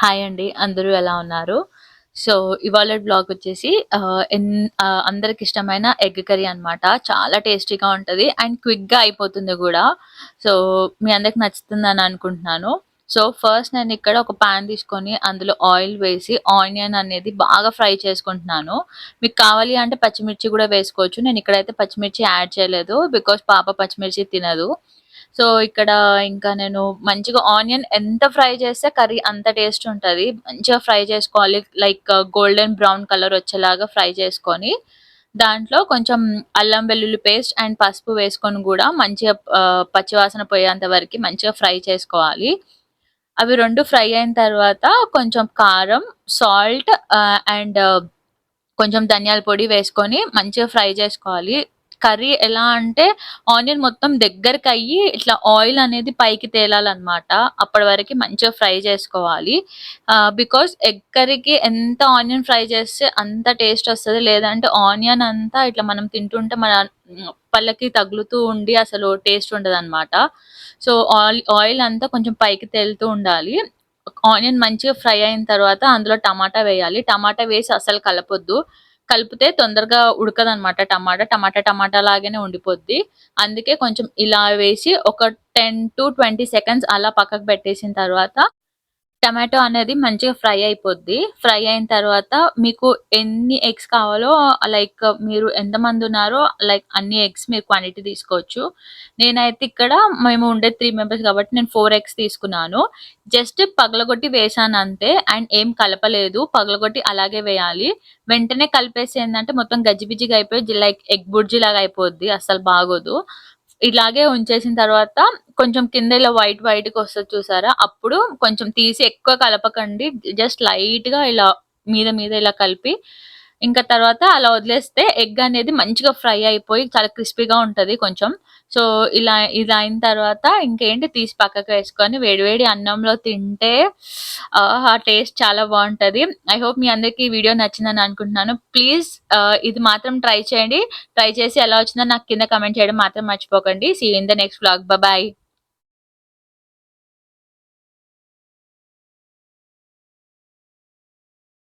Hi అండి. అందరూ ఎలా ఉన్నారు? సో, ఇవాళటి వ్లాగ్ వచ్చేసి అందరికిష్టమైన ఎగ్ కర్రీ అన్నమాట. చాలా టేస్టీగా ఉంటది. అండ్ క్విక్‌గా అయిపోతుంది గూడా. సో, మీ అందరికి నచ్చుతుందని అనుకుంటున్నాను. సో, ఫస్ట్ నేనిక్కడ ఒక పాన్ తీసుకొని అందులో ఆయిల్ వేసి ఆనియన్ అనేది బాగా ఫ్రై చేసుకుంటున్నాను. మీకు కావాలి అంటే పచ్చిమిర్చి గూడా వేసుకోవచ్చు. నేనిక్కడైతే పచ్చిమిర్చి యాడ్ చేయలేదు. బికాజ్ పాప పచ్చిమిర్చి తినదు. సో, ఇక్కడ ఇంకా నేను మంచిగా ఆనియన్ ఎంత ఫ్రై చేస్తే కర్రీ అంత టేస్ట్ ఉంటది. మంచిగా ఫ్రై చేసుకోవాలి. లైక్ గోల్డెన్ బ్రౌన్ కలర్ వచ్చేలాగా ఫ్రై చేసుకొని, దాంట్లో కొంచెం అల్లం వెల్లుల్లి పేస్ట్ అండ్ పసుపు వేసుకొని గూడా మంచిగా పచ్చివాసన పోయేంత వరకి మంచిగా ఫ్రై చేసుకోవాలి. అవి 2 ఫ్రై అయిన తర్వాత కొంచెం కారం, సాల్ట్ అండ్ కొంచెం ధనియాల పొడి వేసుకొని మంచిగా ఫ్రై చేసుకోవాలి. కర్రీ ఎలా అంటే ఆనియన్ మొత్తం దగ్గరకయ్యి ఇట్లా ఆయిల్ అనేది పైకి తేలాలనమాట. అప్పటి వరకి మంచిగా ఫ్రై చేసుకోవాలి. బికాజ్ ఎగ్ కర్రీకి ఎంత ఆనియన్ ఫ్రై చేస్తే అంత టేస్ట్ ఒస్తది. లేదంటే ఆనియన్ అంతా ఇట్లా మనం తింటుంటే మన పళ్ళకి తగులుతూ ఉండి అసలు టేస్ట్ ఉండదనమాట. సో, ఆయిల్ అంతా కొంచెం పైకి తేలుతూ ఉండాలి. ఆనియన్ మంచిగా ఫ్రై అయిన తర్వాత అందులో టమాటా వేయాలి. టమాటా వేసి అస్సలు కలపొద్దు. కలిపితే తొందరగా ఉడకదనమాట టమాటా. టమాటా లాగానే ఉండిపోద్ది. అందుకే కొంచెం ఇలా వేసి ఒక 10-20 సెకండ్స్ అలా పక్కకు పెట్టేసిన తర్వాత టమాటో అనేది మంచిగా ఫ్రై అయిపోద్ది. ఫ్రై అయిన తర్వాత మీకు ఎన్ని ఎగ్స్ కావాలో లైక్ మీరు ఎంతమందున్నారో లైక్ అన్ని ఎగ్స్ మీరు క్వాంటిటీ తీసుకోవచ్చు. నేనైతే ఇక్కడ మేము ఉండేది 3 మెంబర్స్ కాబట్టి నేను 4 ఎగ్స్ తీసుకున్నాను. జస్ట్ పగలగొట్టి వేశానంతే. అండ్ ఏం కలపలేదు. పగలగొట్టి అలాగే వేయాలి. వెంటనే కలిపేసి ఏందంటే మొత్తం గజిబిజిగా అయిపోయి లైక్ ఎగ్ బుర్జీలాగా అయిపోద్ది. అస్సలు బాగోదు. ఇలాగే ఉంచేసిన తర్వాత కొంచెం కింద ఇలా వైట్‌గా వస్తది చూసారా? అప్పుడు కొంచెం తీసి ఎక్కువ కలపకండి. జస్ట్ లైట్‌గా ఇలా మీద ఇలా కలిపి ఇంకా తర్వాత అలా వదిలేస్తే ఎగ్ అనేది మంచిగా ఫ్రై అయిపోయి చాలా క్రిస్పీగా ఉంటది కొంచెం. సో, ఇలా అయిన తర్వాత ఇంకేంటి తీసి పక్కకు వేసుకొని వేడి వేడి అన్నంలో తింటే ఆహా! టేస్ట్ చాలా బావుంటది. ఐ హోప్ మీ అందరికి ఈ వీడియో నచ్చిందని అనుకుంటున్నాను. ప్లీజ్ ఇది మాత్రం ట్రై చేయండి. ట్రై చేసి ఎలా వచ్చిందో నాకు కింద కామెంట్ చేయడం మాత్రం మర్చిపోకండి. See you in the next vlog. Bye.